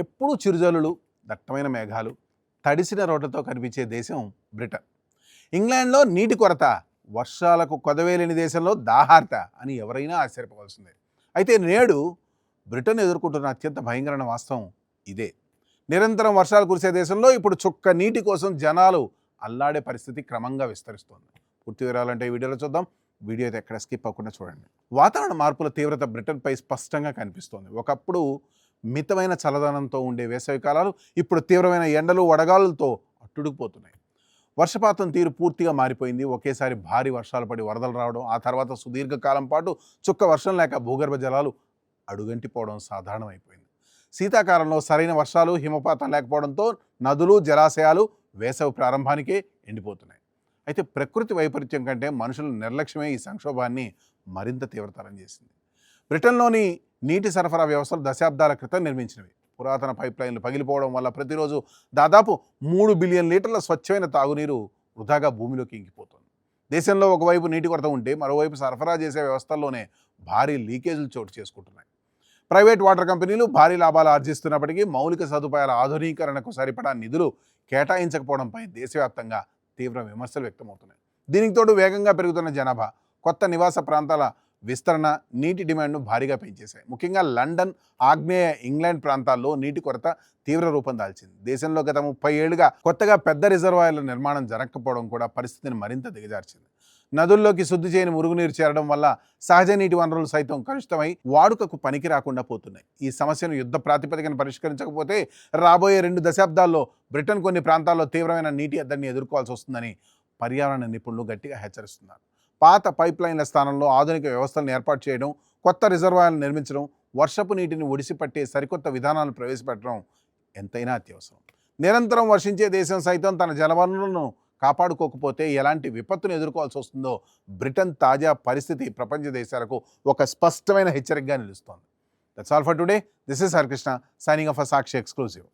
ఎప్పుడూ చిరుజల్లులు, దట్టమైన మేఘాలు, తడిసిన రోడ్లతో కనిపించే దేశం బ్రిటన్. ఇంగ్లాండ్లో నీటి కొరత, వర్షాలకు కొదవేలేని దేశంలో దాహార్త అని ఎవరైనా ఆశ్చర్యపోవాల్సిందే. అయితే నేడు బ్రిటన్ ఎదుర్కొంటున్న అత్యంత భయంకరమైన వాస్తవం ఇదే. నిరంతరం వర్షాలు కురిసే దేశంలో ఇప్పుడు చుక్క నీటి కోసం జనాలు అల్లాడే పరిస్థితి క్రమంగా విస్తరిస్తోంది. పూర్తి వివరాలంటే ఈ వీడియోలో చూద్దాం. వీడియో అయితే ఎక్కడ స్కిప్ అవ్వకుండా చూడండి. వాతావరణ మార్పుల తీవ్రత బ్రిటన్పై స్పష్టంగా కనిపిస్తోంది. ఒకప్పుడు మితమైన చల్లదనంతో ఉండే వేసవి కాలాలు ఇప్పుడు తీవ్రమైన ఎండలు, వడగాలులతో అట్టుడుకుపోతున్నాయి. వర్షపాతం తీరు పూర్తిగా మారిపోయింది. ఒకేసారి భారీ వర్షాలు పడి వరదలు రావడం, ఆ తర్వాత సుదీర్ఘకాలం పాటు చుక్క వర్షం లేక భూగర్భ జలాలు అడుగంటిపోవడం సాధారణమైపోయింది. శీతాకాలంలో సరైన వర్షాలు, హిమపాతం లేకపోవడంతో నదులు, జలాశయాలు వేసవి ప్రారంభానికే ఎండిపోతున్నాయి. అయితే ప్రకృతి వైపరీత్యం కంటే మనుషుల నిర్లక్ష్యమే ఈ సంక్షోభాన్ని మరింత తీవ్రతరం చేసింది. బ్రిటన్లోని నీటి సరఫరా వ్యవస్థలు దశాబ్దాల క్రితం నిర్మించినవి. పురాతన పైప్ లైన్లు పగిలిపోవడం వల్ల ప్రతిరోజు దాదాపు 3 బిలియన్ లీటర్ల స్వచ్ఛమైన తాగునీరు వృధాగా భూమిలోకి ఇంకిపోతుంది. దేశంలో ఒకవైపు నీటి కొరత ఉంటే మరోవైపు సరఫరా చేసే వ్యవస్థల్లోనే భారీ లీకేజీలు చోటు చేసుకుంటున్నాయి. ప్రైవేట్ వాటర్ కంపెనీలు భారీ లాభాలు ఆర్జిస్తున్నప్పటికీ మౌలిక సదుపాయాల ఆధునీకరణకు సరిపడా నిధులు కేటాయించకపోవడంపై దేశవ్యాప్తంగా తీవ్ర విమర్శలు వ్యక్తమవుతున్నాయి. దీనికి తోడు వేగంగా పెరుగుతున్న జనాభా, కొత్త నివాస ప్రాంతాల విస్తరణ నీటి డిమాండ్ను భారీగా పెంచేశాయి. ముఖ్యంగా లండన్, ఆగ్నేయ ఇంగ్లాండ్ ప్రాంతాల్లో నీటి కొరత తీవ్ర రూపం దాల్చింది. దేశంలో గత 30 ఏళ్లుగా కొత్తగా పెద్ద రిజర్వాయర్ల నిర్మాణం జరగకపోవడం కూడా పరిస్థితిని మరింత దిగజార్చింది. నదుల్లోకి శుద్ధి చేయని మురుగునీరు చేరడం వల్ల సహజ నీటి వనరులు సైతం కలుషితమై వాడుకకు పనికి రాకుండా పోతున్నాయి. ఈ సమస్యను యుద్ధ ప్రాతిపదికన పరిష్కరించకపోతే రాబోయే 2 దశాబ్దాల్లో బ్రిటన్ కొన్ని ప్రాంతాల్లో తీవ్రమైన నీటి ఎద్దడిని ఎదుర్కోవాల్సి వస్తుందని పర్యావరణ నిపుణులు గట్టిగా హెచ్చరిస్తున్నారు. పాత పైప్ లైన్ల స్థానంలో ఆధునిక వ్యవస్థలను ఏర్పాటు చేయడం, కొత్త రిజర్వాయర్లు నిర్మించడం, వర్షపు నీటిని ఒడిసిపట్టే సరికొత్త విధానాలను ప్రవేశపెట్టడం ఎంతైనా అత్యవసరం. నిరంతరం వర్షించే దేశం సైతం తన జలవనరులను కాపాడుకోకపోతే ఎలాంటి విపత్తును ఎదుర్కోవాల్సి వస్తుందో బ్రిటన్ తాజా పరిస్థితి ప్రపంచ దేశాలకు ఒక స్పష్టమైన హెచ్చరికగా నిలుస్తోంది. That's all for today. This is Harikrishna signing off for Sakshi exclusive.